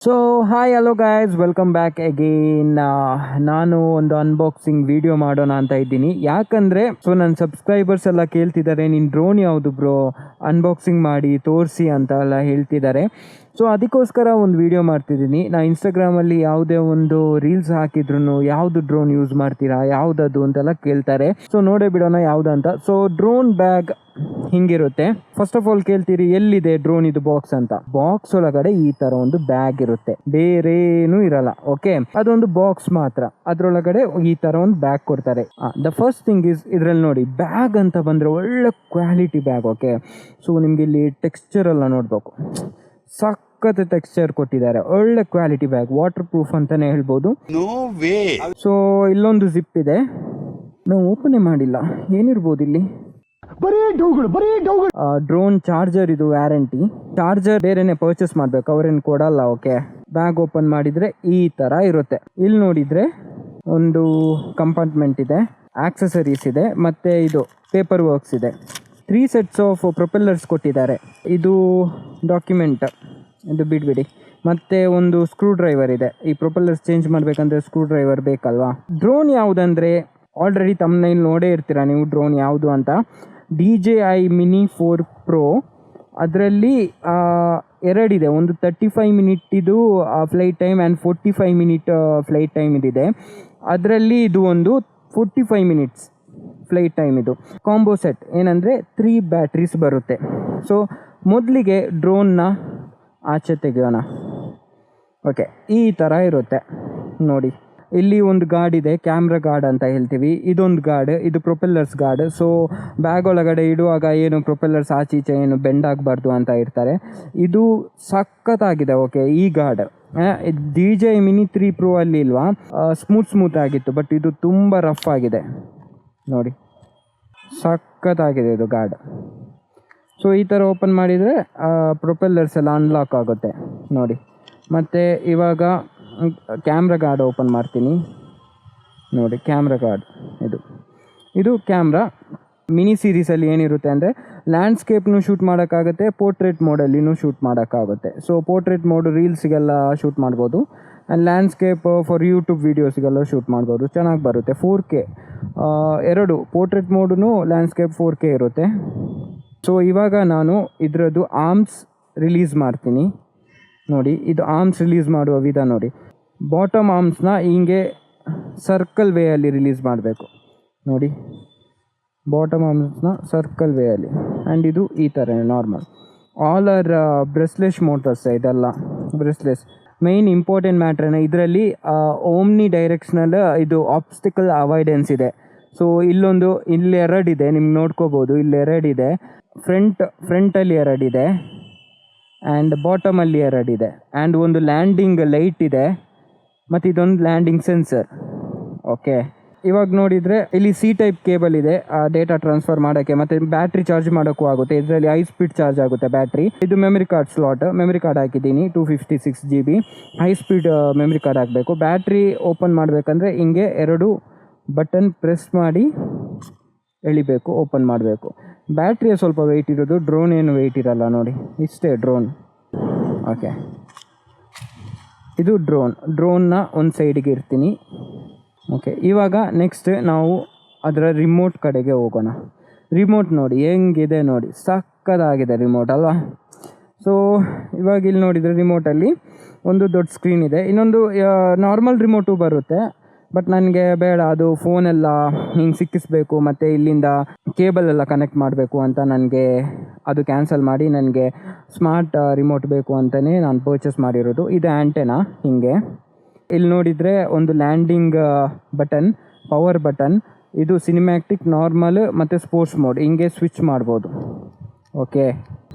So hi hello guys, welcome back again. ನಾನು ಒಂದು unboxing video ಮಾಡೋಣ ಅಂತ ಇದ್ದೀನಿ. ಯಾಕಂದರೆ ನನ್ನ ಸಬ್ಸ್ಕ್ರೈಬರ್ಸ್ ಎಲ್ಲ ಕೇಳ್ತಿದ್ದಾರೆ, ನಿನ್ನ ಡ್ರೋನ್ ಯಾವುದು ಬ್ರೋ, ಅನ್ಬಾಕ್ಸಿಂಗ್ ಮಾಡಿ ತೋರಿಸಿ ಅಂತ ಎಲ್ಲ ಹೇಳ್ತಿದ್ದಾರೆ. ಸೊ ಅದಕ್ಕೋಸ್ಕರ ಒಂದು ವಿಡಿಯೋ ಮಾಡ್ತಿದ್ದೀನಿ. ನಾನು ಇನ್ಸ್ಟಾಗ್ರಾಮಲ್ಲಿ ಯಾವುದೇ ಒಂದು ರೀಲ್ಸ್ ಹಾಕಿದ್ರು ಯಾವುದು ಡ್ರೋನ್ ಯೂಸ್ ಮಾಡ್ತೀರಾ, ಯಾವುದದು ಅಂತೆಲ್ಲ ಕೇಳ್ತಾರೆ. ಸೊ ನೋಡೇ ಬಿಡೋಣ ಯಾವುದಂತ. ಸೊ ಡ್ರೋನ್ ಬ್ಯಾಗ್ ಹಿಂಗಿರುತ್ತೆ. ಫಸ್ಟ್ ಆಫ್ ಆಲ್ ಕೇಳ್ತೀರಿ ಎಲ್ಲಿದೆ ಡ್ರೋನ್ ಇದು ಬಾಕ್ಸ್ ಅಂತ. ಬಾಕ್ಸ್ ಒಳಗಡೆ ಈ ತರ ಒಂದು ಬ್ಯಾಗ್ ಇರುತ್ತೆ, ಬೇರೇನು ಇರಲ್ಲ. ಓಕೆ, ಅದೊಂದು ಬಾಕ್ಸ್ ಮಾತ್ರ. ಅದ್ರೊಳಗಡೆ ಈ ತರ ಒಂದು ಬ್ಯಾಗ್ ಕೊಡ್ತಾರೆ. ದ ಫಸ್ಟ್ ಥಿಂಗ್ ಇಸ್, ಇದ್ರಲ್ಲಿ ನೋಡಿ ಬ್ಯಾಗ್ ಅಂತ ಬಂದ್ರೆ ಒಳ್ಳೆ ಕ್ವಾಲಿಟಿ ಬ್ಯಾಗ್. ಓಕೆ, ಸೊ ನಿಮ್ಗೆ ಇಲ್ಲಿ ಟೆಕ್ಸ್ಚರ್ ಎಲ್ಲ ನೋಡ್ಬೇಕು, ಸಖತ್ ಟೆಕ್ಸ್ಚರ್ ಕೊಟ್ಟಿದ್ದಾರೆ. ಒಳ್ಳೆ ಕ್ವಾಲಿಟಿ ಬ್ಯಾಗ್, ವಾಟರ್ ಪ್ರೂಫ್ ಅಂತಾನೆ ಹೇಳ್ಬೋದು. ಸೊ ಇಲ್ಲೊಂದು ಜಿಪ್ ಇದೆ, ನಾವು ಓಪನ್ ಮಾಡಿಲ್ಲ, ಏನಿರ್ಬೋದು ಇಲ್ಲಿ. ಡ್ರೋನ್ ಚಾರ್ಜರ್, ಇದು ವ್ಯಾರಂಟಿ ಚಾರ್ಜರ್, ಬೇರೆನೆ ಪರ್ಚೇಸ್ ಮಾಡ್ಬೇಕು, ಅವ್ರೇನು ಕೊಡಲ್ಲ. ಓಕೆ, ಬ್ಯಾಗ್ ಓಪನ್ ಮಾಡಿದ್ರೆ ಈ ತರ ಇರುತ್ತೆ. ಇಲ್ಲಿ ನೋಡಿದ್ರೆ ಒಂದು ಕಂಪಾರ್ಟ್ಮೆಂಟ್ ಇದೆ, ಆಕ್ಸೆಸರೀಸ್ ಇದೆ, ಮತ್ತೆ ಇದು ಪೇಪರ್ ವರ್ಕ್ಸ್ ಇದೆ. 3 ಸೆಟ್ಸ್ ಆಫ್ ಪ್ರೊಪೆಲ್ಲರ್ಸ್ ಕೊಟ್ಟಿದ್ದಾರೆ. ಇದು ಡಾಕ್ಯುಮೆಂಟ್, ಇದು ಬಿಡ್ಬಿಡಿ. ಮತ್ತೆ ಒಂದು ಸ್ಕ್ರೂ ಡ್ರೈವರ್ ಇದೆ. ಈ ಪ್ರೊಪೆಲ್ಲರ್ಸ್ ಚೇಂಜ್ ಮಾಡ್ಬೇಕಂದ್ರೆ ಸ್ಕ್ರೂ ಡ್ರೈವರ್ ಬೇಕಲ್ವಾ. ಡ್ರೋನ್ ಯಾವುದಂದ್ರೆ ಆಲ್ರೆಡಿ ತಮ್ಮನೇಲಿ ನೋಡೇ ಇರ್ತೀರಾ ನೀವು ಡ್ರೋನ್ ಯಾವುದು ಅಂತ. DJI Mini 4 Pro. ಅದರಲ್ಲಿ ಎರಡಿದೆ, ಒಂದು 35 ಮಿನಿಟ್ಟಿದು flight time and 45 minute flight time ಇದಿದೆ. ಅದರಲ್ಲಿ ಇದು ಒಂದು 45 ಮಿನಿಟ್ಸ್ ಫ್ಲೈಟ್ ಟೈಮ್. ಇದು ಕಾಂಬೋ ಸೆಟ್ ಏನಂದರೆ 3 ಬ್ಯಾಟ್ರೀಸ್ ಬರುತ್ತೆ. ಸೊ ಮೊದಲಿಗೆ ಡ್ರೋನ್ನ ಆಚೆ ತೆಗೆಯೋಣ. ಓಕೆ, ಈ ಥರ ಇರುತ್ತೆ ನೋಡಿ. ಇಲ್ಲಿ ಒಂದು ಗಾರ್ಡ್ ಇದೆ, ಕ್ಯಾಮ್ರಾ ಗಾರ್ಡ್ ಅಂತ ಹೇಳ್ತೀವಿ. ಇದೊಂದು ಗಾರ್ಡ್, ಇದು ಪ್ರೊಪೆಲ್ಲರ್ಸ್ ಗಾರ್ಡ್. ಸೊ ಬ್ಯಾಗ್ ಒಳಗಡೆ ಇಡುವಾಗ ಏನು ಪ್ರೊಪೆಲ್ಲರ್ಸ್ ಆಚೀಚೆ ಏನು ಬೆಂಡ್ ಆಗಬಾರ್ದು ಅಂತ ಇರ್ತಾರೆ. ಇದು ಸಖತ್ತಾಗಿದೆ. ಓಕೆ, ಈ ಗಾರ್ಡ್ DJI Mini 3 Pro ಅಲ್ಲಿ ಇಲ್ವಾ, ಸ್ಮೂತ್ ಆಗಿತ್ತು, ಬಟ್ ಇದು ತುಂಬ ರಫ್ ಆಗಿದೆ ನೋಡಿ, ಸಖತ್ತಾಗಿದೆ ಇದು ಗಾರ್ಡ್. ಸೊ ಈ ಥರ ಓಪನ್ ಮಾಡಿದರೆ ಪ್ರೊಪೆಲ್ಲರ್ಸ್ ಎಲ್ಲ ಅನ್ಲಾಕ್ ಆಗುತ್ತೆ ನೋಡಿ. ಮತ್ತು ಇವಾಗ ಕ್ಯಾಮ್ರಾ ಗಾರ್ಡ್ ಓಪನ್ ಮಾಡ್ತೀನಿ ನೋಡಿ. ಕ್ಯಾಮ್ರಾ ಗಾರ್ಡ್ ಇದು ಕ್ಯಾಮ್ರಾ. ಮಿನಿ ಸೀರೀಸಲ್ಲಿ ಏನಿರುತ್ತೆ ಅಂದರೆ ಲ್ಯಾಂಡ್ಸ್ಕೇಪ್ನು ಶೂಟ್ ಮಾಡೋಕ್ಕಾಗುತ್ತೆ, ಪೋರ್ಟ್ರೇಟ್ ಮೋಡಲ್ಲಿನೂ ಶೂಟ್ ಮಾಡೋಕ್ಕಾಗುತ್ತೆ. ಸೊ ಪೋರ್ಟ್ರೇಟ್ ಮೋಡ್ ರೀಲ್ಸ್ಗೆಲ್ಲ ಶೂಟ್ ಮಾಡ್ಬೋದು, ಆ್ಯಂಡ್ ಲ್ಯಾಂಡ್ಸ್ಕೇಪ್ ಫಾರ್ ಯೂಟ್ಯೂಬ್ ವೀಡಿಯೋಸ್ಗೆಲ್ಲ ಶೂಟ್ ಮಾಡ್ಬೋದು, ಚೆನ್ನಾಗಿ ಬರುತ್ತೆ. 4K ಎರಡು, ಪೋರ್ಟ್ರೇಟ್ ಮೋಡೂ ಲ್ಯಾಂಡ್ಸ್ಕೇಪ್ 4K ಇರುತ್ತೆ. ಸೊ ಇವಾಗ ನಾನು ಇದರದ್ದು ಆರ್ಮ್ಸ್ ರಿಲೀಸ್ ಮಾಡ್ತೀನಿ ನೋಡಿ. ಇದು ಆರ್ಮ್ಸ್ ರಿಲೀಸ್ ಮಾಡುವ ವಿಧ ನೋಡಿ. ಬಾಟಮ್ ಆರ್ಮ್ಸ್ನ ಹಿಂಗೆ ಸರ್ಕಲ್ ವೇಯಲ್ಲಿ ರಿಲೀಸ್ ಮಾಡಬೇಕು ನೋಡಿ, ಬಾಟಮ್ ಆರ್ಮ್ಸ್ನ ಸರ್ಕಲ್ ವೇಯಲ್ಲಿ. ಆ್ಯಂಡ್ ಇದು ಈ ಥರ ನಾರ್ಮಲ್. ಆಲ್ ಆರ್ ಬ್ರೆಸ್ಲೆಸ್ ಮೋಟರ್ಸ್, ಇದೆಲ್ಲ ಬ್ರೆಸ್ಲೆಸ್. ಮೈನ್ ಇಂಪಾರ್ಟೆಂಟ್ ಮ್ಯಾಟ್ರನ್ನ ಇದರಲ್ಲಿ ಓಮ್ನಿ ಡೈರೆಕ್ಷನಲ್ ಇದು ಆಬ್ಸ್ಟಿಕಲ್ ಅವಾಯ್ಡೆನ್ಸ್ ಇದೆ. ಸೊ ಇಲ್ಲಿ ಎರಡಿದೆ, ನಿಮ್ಗೆ ನೋಡ್ಕೋಬೋದು, ಇಲ್ಲಿ ಎರಡಿದೆ. ಫ್ರಂಟಲ್ಲಿ ಎರಡಿದೆ ಆ್ಯಂಡ್ ಬಾಟಮಲ್ಲಿ ಎರಡಿದೆ. ಆ್ಯಂಡ್ ಒಂದು ಲ್ಯಾಂಡಿಂಗ್ ಲೈಟ್ ಇದೆ, ಮತ್ತು ಇದೊಂದು ಲ್ಯಾಂಡಿಂಗ್ ಸೆನ್ಸರ್. ಓಕೆ, ಇವಾಗ ನೋಡಿದರೆ ಇಲ್ಲಿ C-ಟೈಪ್ ಕೇಬಲ್ ಇದೆ, ಡೇಟಾ ಟ್ರಾನ್ಸ್ಫರ್ ಮಾಡೋಕ್ಕೆ, ಮತ್ತು ಬ್ಯಾಟ್ರಿ ಚಾರ್ಜ್ ಮಾಡೋಕ್ಕೂ ಆಗುತ್ತೆ. ಇದರಲ್ಲಿ ಹೈ ಸ್ಪೀಡ್ ಚಾರ್ಜ್ ಆಗುತ್ತೆ ಬ್ಯಾಟ್ರಿ. ಇದು memory card slot, memory card ಹಾಕಿದ್ದೀನಿ 256 GB. High speed memory card ಹಾಕಬೇಕು. ಬ್ಯಾಟ್ರಿ ಓಪನ್ ಮಾಡಬೇಕಂದ್ರೆ ಹಿಂಗೆ 2 ಬಟನ್ ಪ್ರೆಸ್ ಮಾಡಿ ಎಳಿಬೇಕು, ಓಪನ್ ಮಾಡಬೇಕು. ಬ್ಯಾಟ್ರಿಯ ಸ್ವಲ್ಪ ವೆಯ್ಟ್ ಇರೋದು, ಡ್ರೋನ್ ಏನು ವೆಯ್ಟ್ ಇರಲ್ಲ ನೋಡಿ, ಇಷ್ಟೇ ಡ್ರೋನ್. ಓಕೆ, ಇದು ಡ್ರೋನ್ನ ಒಂದು ಸೈಡಿಗೆ ಇರ್ತೀನಿ. ಓಕೆ, ಇವಾಗ ನೆಕ್ಸ್ಟ್ ನಾವು ಅದರ ರಿಮೋಟ್ ಕಡೆಗೆ ಹೋಗೋಣ. ರಿಮೋಟ್ ನೋಡಿ ಹೆಂಗಿದೆ ನೋಡಿ, ಸಕ್ಕತ್ತಾಗಿದೆ ರಿಮೋಟ್ ಅಲ್ವಾ. ಸೊ ಇವಾಗ ಇಲ್ಲಿ ನೋಡಿದರೆ ರಿಮೋಟಲ್ಲಿ ಒಂದು ದೊಡ್ಡ ಸ್ಕ್ರೀನ್ ಇದೆ, ಇನ್ನೊಂದು ನಾರ್ಮಲ್ ರಿಮೋಟು ಬರುತ್ತೆ. ಬಟ್ ನನಗೆ ಬೇಡ, ಅದು ಫೋನೆಲ್ಲ ಹಿಂಗೆ ಸಿಕ್ಕಿಸ್ಬೇಕು ಮತ್ತು ಇಲ್ಲಿಂದ ಕೇಬಲ್ ಎಲ್ಲ ಕನೆಕ್ಟ್ ಮಾಡಬೇಕು ಅಂತ ನನಗೆ ಅದು ಕ್ಯಾನ್ಸಲ್ ಮಾಡಿ ನನಗೆ ಸ್ಮಾರ್ಟ್ ರಿಮೋಟ್ ಬೇಕು ಅಂತಲೇ ನಾನು ಪರ್ಚೇಸ್ ಮಾಡಿರೋದು. ಇದು ಆ್ಯಂಟೆನಾ ಹಿಂಗೆ. ಇಲ್ಲಿ ನೋಡಿದರೆ ಒಂದು ಲ್ಯಾಂಡಿಂಗ್ ಬಟನ್, ಪವರ್ ಬಟನ್, ಇದು ಸಿನಿಮ್ಯಾಟಿಕ್, ನಾರ್ಮಲ್ ಮತ್ತು ಸ್ಪೋರ್ಟ್ಸ್ ಮೋಡ್ ಹಿಂಗೆ ಸ್ವಿಚ್ ಮಾಡ್ಬೋದು. ಓಕೆ,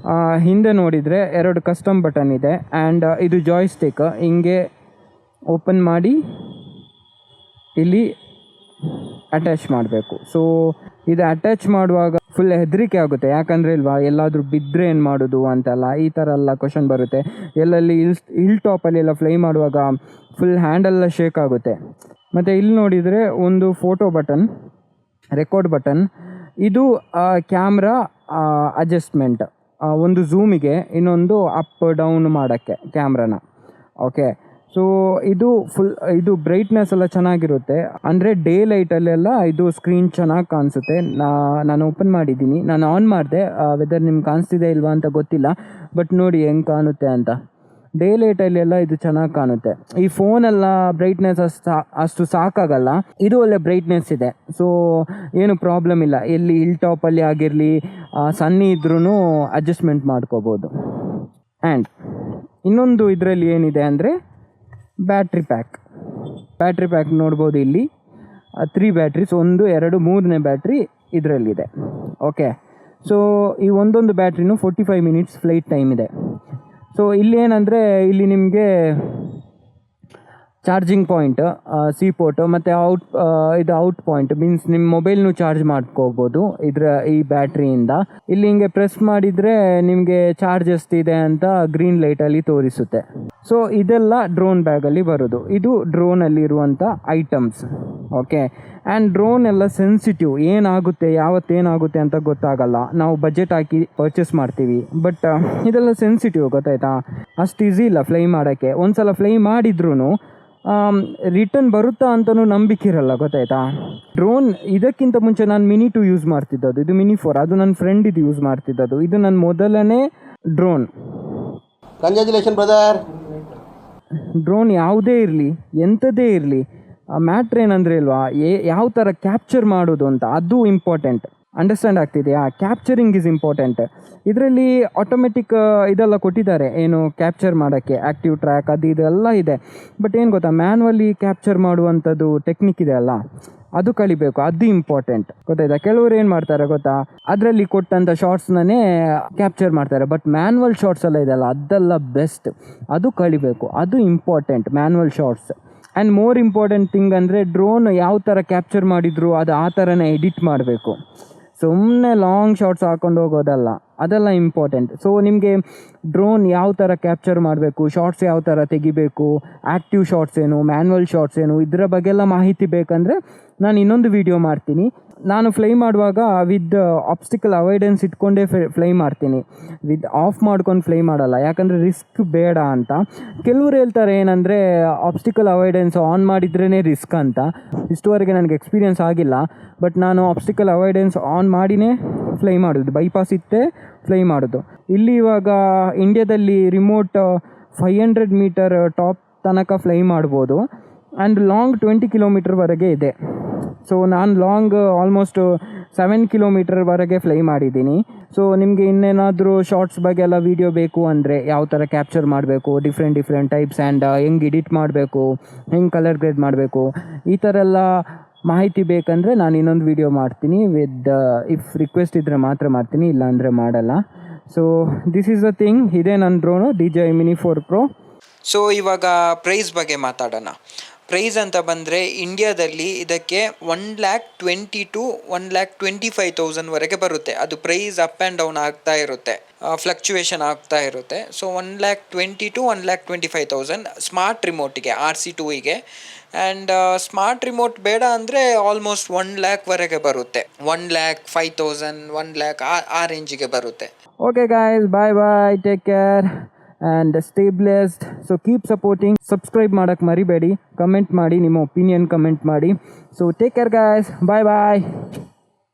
ಹಿಂದೆ ನೋಡಿದರೆ 2 ಕಸ್ಟಮ್ ಬಟನ್ ಇದೆ. ಆ್ಯಂಡ್ ಇದು ಜಾಯ್ಸ್ಟಿಕ್, ಹಿಂಗೆ ಓಪನ್ ಮಾಡಿ ಇಲ್ಲಿ ಅಟ್ಯಾಚ್ ಮಾಡಬೇಕು. ಸೊ ಇದು ಅಟ್ಯಾಚ್ ಮಾಡುವಾಗ ಫುಲ್ ಹೆದರಿಕೆ ಆಗುತ್ತೆ, ಯಾಕಂದರೆ ಇಲ್ವಾ ಎಲ್ಲಾದರೂ ಬಿದ್ದರೆ ಏನು ಮಾಡೋದು ಅಂತೆಲ್ಲ ಈ ಥರ ಎಲ್ಲ ಕ್ವಶನ್ ಬರುತ್ತೆ. ಎಲ್ಲಲ್ಲಿ ಹಿಲ್ ಟಾಪಲ್ಲಿ ಎಲ್ಲ ಫ್ಲೈ ಮಾಡುವಾಗ ಫುಲ್ ಹ್ಯಾಂಡೆಲ್ಲ ಶೇಕ್ ಆಗುತ್ತೆ. ಮತ್ತು ಇಲ್ಲಿ ನೋಡಿದರೆ ಒಂದು ಫೋಟೋ ಬಟನ್, ರೆಕಾರ್ಡ್ ಬಟನ್, ಇದು ಕ್ಯಾಮ್ರಾ ಅಡ್ಜಸ್ಟ್ಮೆಂಟ್, ಒಂದು ಝೂಮಿಗೆ, ಇನ್ನೊಂದು ಅಪ್ ಡೌನ್ ಮಾಡೋಕ್ಕೆ ಕ್ಯಾಮ್ರಾನ. ಓಕೆ. ಸೊ ಇದು ಬ್ರೈಟ್ನೆಸ್ ಎಲ್ಲ ಚೆನ್ನಾಗಿರುತ್ತೆ, ಅಂದರೆ ಡೇ ಲೈಟಲ್ಲೆಲ್ಲ ಇದು ಸ್ಕ್ರೀನ್ ಚೆನ್ನಾಗಿ ಕಾಣಿಸುತ್ತೆ. ನಾನು ಓಪನ್ ಮಾಡಿದ್ದೀನಿ, ನಾನು ಆನ್ ಮಾಡಿದೆ, ವೆದರ್ ನಿಮ್ಗೆ ಕಾಣಿಸ್ತಿದೆ ಇಲ್ವಾ ಅಂತ ಗೊತ್ತಿಲ್ಲ, ಬಟ್ ನೋಡಿ ಹೆಂಗೆ ಕಾಣುತ್ತೆ ಅಂತ. ಡೇ ಲೈಟಲ್ಲೆಲ್ಲ ಇದು ಚೆನ್ನಾಗಿ ಕಾಣುತ್ತೆ. ಈ ಫೋನೆಲ್ಲ ಬ್ರೈಟ್ನೆಸ್ ಅಷ್ಟು ಸಾಕಾಗಲ್ಲ, ಇದು ಒಳ್ಳೆ ಬ್ರೈಟ್ನೆಸ್ ಇದೆ. ಸೊ ಏನು ಪ್ರಾಬ್ಲಮ್ ಇಲ್ಲ, ಎಲ್ಲಿ ಹಿಲ್ ಟಾಪಲ್ಲಿ ಆಗಿರಲಿ ಸನ್ನಿ ಇದ್ರೂ ಅಡ್ಜಸ್ಟ್ಮೆಂಟ್ ಮಾಡ್ಕೋಬೋದು. ಆ್ಯಂಡ್ ಇನ್ನೊಂದು ಇದರಲ್ಲಿ ಏನಿದೆ ಅಂದರೆ ಬ್ಯಾಟ್ರಿ ಪ್ಯಾಕ್ ನೋಡ್ಬೋದು ಇಲ್ಲಿ 3 ಬ್ಯಾಟ್ರೀಸ್, 1 2 3ನೇ ಬ್ಯಾಟ್ರಿ ಇದರಲ್ಲಿದೆ. ಓಕೆ. ಸೊ ಈ ಒಂದೊಂದು ಬ್ಯಾಟ್ರಿನೂ 45 ಮಿನಿಟ್ಸ್ ಫ್ಲೈಟ್ ಟೈಮ್ ಇದೆ. ಸೊ ಇಲ್ಲಿ ಏನಂದರೆ ಇಲ್ಲಿ ನಿಮಗೆ ಚಾರ್ಜಿಂಗ್ ಪಾಯಿಂಟ್, ಸಿ ಪೋರ್ಟ್ ಮತ್ತು ಔಟ್ ಪಾಯಿಂಟ್ ಮೀನ್ಸ್ ನಿಮ್ಮ ಮೊಬೈಲ್ನು ಚಾರ್ಜ್ ಮಾಡ್ಕೋಬೋದು ಈ ಬ್ಯಾಟ್ರಿಯಿಂದ. ಇಲ್ಲಿ ಹಿಂಗೆ ಪ್ರೆಸ್ ಮಾಡಿದರೆ ನಿಮಗೆ ಚಾರ್ಜ್ ಎಷ್ಟಿದೆ ಅಂತ ಗ್ರೀನ್ ಲೈಟಲ್ಲಿ ತೋರಿಸುತ್ತೆ. ಸೊ ಇದೆಲ್ಲ ಡ್ರೋನ್ ಬ್ಯಾಗಲ್ಲಿ ಬರೋದು. ಇದು ಡ್ರೋನಲ್ಲಿರುವಂಥ ಐಟಮ್ಸ್. ಓಕೆ. ಆ್ಯಂಡ್ ಡ್ರೋನ್ ಎಲ್ಲ ಸೆನ್ಸಿಟಿವ್, ಏನಾಗುತ್ತೆ ಯಾವತ್ತೇನಾಗುತ್ತೆ ಅಂತ ಗೊತ್ತಾಗಲ್ಲ. ನಾವು ಬಜೆಟ್ ಹಾಕಿ ಪರ್ಚೇಸ್ ಮಾಡ್ತೀವಿ, ಬಟ್ ಇದೆಲ್ಲ ಸೆನ್ಸಿಟಿವ್, ಗೊತ್ತಾಯ್ತಾ? ಅಷ್ಟು ಈಸಿ ಇಲ್ಲ ಫ್ಲೈ ಮಾಡೋಕ್ಕೆ. ಒಂದು ಸಲ ಫ್ಲೈ ಮಾಡಿದ್ರೂ ರಿಟರ್ನ್ ಬರುತ್ತಾ ಅಂತಲೂ ನಂಬಿಕೆ ಇರಲ್ಲ, ಗೊತ್ತಾಯ್ತಾ? ಡ್ರೋನ್ ಇದಕ್ಕಿಂತ ಮುಂಚೆ ನಾನು ಮಿನಿ 2 ಯೂಸ್ ಮಾಡ್ತಿದ್ದದ್ದು, ಇದು ಮಿನಿ 4, ಅದು ನನ್ನ ಫ್ರೆಂಡ್ ಇದು ಯೂಸ್ ಮಾಡ್ತಿದ್ದದ್ದು. ಇದು ನನ್ನ ಮೊದಲನೇ ಡ್ರೋನ್. Congratulation brother. ಡ್ರೋನ್ ಯಾವುದೇ ಇರಲಿ, ಎಂಥದ್ದೇ ಇರಲಿ, ಮ್ಯಾಟ್ರ್ ಏನಂದರೆ ಇಲ್ವಾ, ಯಾವ ಥರ ಕ್ಯಾಪ್ಚರ್ ಮಾಡೋದು ಅಂತ, ಅದು ಇಂಪಾರ್ಟೆಂಟ್. ಅಂಡರ್ಸ್ಟ್ಯಾಂಡ್ ಆಗ್ತಿದೆಯಾ? Capturing is important. ಇದರಲ್ಲಿ ಆಟೋಮೆಟಿಕ್ ಇದೆಲ್ಲ ಕೊಟ್ಟಿದ್ದಾರೆ, ಏನು ಕ್ಯಾಪ್ಚರ್ ಮಾಡೋಕ್ಕೆ, ಆ್ಯಕ್ಟಿವ್ ಟ್ರ್ಯಾಕ್ ಅದು ಇದೆಲ್ಲ ಇದೆ. ಬಟ್ ಏನು ಗೊತ್ತಾ, ಮ್ಯಾನ್ಯಲಿ ಕ್ಯಾಪ್ಚರ್ ಮಾಡುವಂಥದ್ದು ಟೆಕ್ನಿಕ್ ಇದೆ ಅಲ್ಲ, ಅದು ಕಲಿಬೇಕು, ಅದು ಇಂಪಾರ್ಟೆಂಟ್, ಗೊತ್ತಾಯ್ತಾ? ಕೆಲವರು ಏನು ಮಾಡ್ತಾರೆ ಗೊತ್ತಾ, ಅದರಲ್ಲಿ ಕೊಟ್ಟಂಥ ಶಾರ್ಟ್ಸ್ನೇ ಕ್ಯಾಪ್ಚರ್ ಮಾಡ್ತಾರೆ, ಬಟ್ ಮ್ಯಾನ್ಯಲ್ ಶಾರ್ಟ್ಸ್ ಎಲ್ಲ ಇದೆಯಲ್ಲ, ಅದೆಲ್ಲ ಬೆಸ್ಟ್, ಅದು ಕಲಿಬೇಕು, ಅದು important, manual shorts. And more important thing ಅಂದರೆ ಡ್ರೋನ್ ಯಾವ ಥರ ಕ್ಯಾಪ್ಚರ್ ಮಾಡಿದ್ರು ಅದು ಆ ಥರನೇ ಎಡಿಟ್ ಮಾಡಬೇಕು. ಸುಮ್ಮನೆ ಲಾಂಗ್ ಶಾರ್ಟ್ಸ್ ಹಾಕ್ಕೊಂಡು ಹೋಗೋದಲ್ಲ, ಅದೆಲ್ಲ ಇಂಪಾರ್ಟೆಂಟ್. ಸೊ ನಿಮಗೆ ಡ್ರೋನ್ ಯಾವ ಥರ ಕ್ಯಾಪ್ಚರ್ ಮಾಡಬೇಕು, ಶಾರ್ಟ್ಸ್ ಯಾವ ಥರ ತೆಗಿಬೇಕು, ಆ್ಯಕ್ಟಿವ್ ಶಾರ್ಟ್ಸ್ ಏನು, ಮ್ಯಾನ್ಯಲ್ ಶಾರ್ಟ್ಸ್ ಏನು, ಇದರ ಬಗ್ಗೆ ಎಲ್ಲ ಮಾಹಿತಿ ಬೇಕಂದರೆ ನಾನು ಇನ್ನೊಂದು ವಿಡಿಯೋ ಮಾಡ್ತೀನಿ. ನಾನು ಫ್ಲೈ ಮಾಡುವಾಗ ವಿತ್ ಆಬ್ಸ್ಟಿಕಲ್ ಅವಾಯ್ಡೆನ್ಸ್ ಇಟ್ಕೊಂಡೇ ಫ್ಲೈ ಮಾಡ್ತೀನಿ, ವಿತ್ ಆಫ್ ಮಾಡ್ಕೊಂಡು ಫ್ಲೈ ಮಾಡಲ್ಲ, ಯಾಕಂದರೆ ರಿಸ್ಕ್ ಬೇಡ ಅಂತ. ಕೆಲವರು ಹೇಳ್ತಾರೆ ಏನಂದರೆ ಆಬ್ಸ್ಟಿಕಲ್ ಅವಾಯ್ಡೆನ್ಸ್ ಆನ್ ಮಾಡಿದ್ರೇ ರಿಸ್ಕ್ ಅಂತ. ಇಷ್ಟುವರೆಗೆ ನನಗೆ ಎಕ್ಸ್ಪೀರಿಯನ್ಸ್ ಆಗಿಲ್ಲ, ಬಟ್ ನಾನು ಆಬ್ಸ್ಟಿಕಲ್ ಅವಾಯ್ಡೆನ್ಸ್ ಆನ್ ಮಾಡಿನೇ ಫ್ಲೈ ಮಾಡೋದು, ಬೈಪಾಸ್ ಇತ್ತೇ ಫ್ಲೈ ಮಾಡೋದು. ಇಲ್ಲಿ ಇವಾಗ ಇಂಡಿಯಾದಲ್ಲಿ ರಿಮೋಟ್ 500 ಮೀಟರ್ ಟಾಪ್ ತನಕ ಫ್ಲೈ ಮಾಡ್ಬೋದು, ಆ್ಯಂಡ್ ಲಾಂಗ್ 20 ಕಿಲೋಮೀಟರ್ವರೆಗೆ ಇದೆ. ಸೊ ನಾನು ಲಾಂಗ್ ಆಲ್ಮೋಸ್ಟ್ 7 ಕಿಲೋಮೀಟರ್ವರೆಗೆ ಫ್ಲೈ ಮಾಡಿದ್ದೀನಿ. ಸೊ ನಿಮಗೆ ಇನ್ನೇನಾದರೂ ಶಾರ್ಟ್ಸ್ ಬಗ್ಗೆ ಎಲ್ಲ ವೀಡಿಯೋ ಬೇಕು ಅಂದರೆ, ಯಾವ ಥರ ಕ್ಯಾಪ್ಚರ್ ಮಾಡಬೇಕು, ಡಿಫ್ರೆಂಟ್ ಟೈಪ್ಸ್, ಆ್ಯಂಡ್ ಹೆಂಗೆ ಎಡಿಟ್ ಮಾಡಬೇಕು, ಹೆಂಗೆ ಕಲರ್ ಗ್ರೇಡ್ ಮಾಡಬೇಕು, ಈ ಥರ ಎಲ್ಲ ಮಾಹಿತಿ ಬೇಕಂದರೆ ನಾನು ಇನ್ನೊಂದು ವೀಡಿಯೋ ಮಾಡ್ತೀನಿ. ವಿತ್ ಇಫ್ ರಿಕ್ವೆಸ್ಟ್ ಇದ್ದರೆ ಮಾತ್ರ ಮಾಡ್ತೀನಿ, ಇಲ್ಲ ಅಂದರೆ ಮಾಡಲ್ಲ. So this is the thing. ಇದೇ ನನ್ನ drone DJI Mini 4 Pro. So ಇವಾಗ ಪ್ರೈಸ್ ಬಗ್ಗೆ ಮಾತಾಡೋಣ. ಪ್ರೈಸ್ ಅಂತ ಬಂದರೆ ಇಂಡಿಯಾದಲ್ಲಿ ಇದಕ್ಕೆ 1,20,000 to 1,25,000 ಬರುತ್ತೆ. ಅದು ಪ್ರೈಸ್ ಅಪ್ ಆ್ಯಂಡ್ ಡೌನ್ ಆಗ್ತಾ ಇರುತ್ತೆ, ಫ್ಲಕ್ಚುಯೇಷನ್ ಆಗ್ತಾ ಇರುತ್ತೆ. ಸೊ 1,20,000 to 1,25,000 ಸ್ಮಾರ್ಟ್ ರಿಮೋಟಿಗೆ, RC2ಗೆ. ಆ್ಯಂಡ್ ಸ್ಮಾರ್ಟ್ ರಿಮೋಟ್ ಬೇಡ ಅಂದರೆ ಆಲ್ಮೋಸ್ಟ್ 1,00,000 ಬರುತ್ತೆ, 1,05,000 1,00,000 ಆ ರೇಂಜಿಗೆ ಬರುತ್ತೆ. Okay guys, bye, take care and stay blessed. So keep supporting, subscribe ಮಾಡಕ್ಕೆ ಮರಿಬೇಡಿ, ಕಮೆಂಟ್ ಮಾಡಿ, ನಿಮ್ಮ ಒಪಿನಿಯನ್ ಕಮೆಂಟ್ ಮಾಡಿ. So take care guys, bye.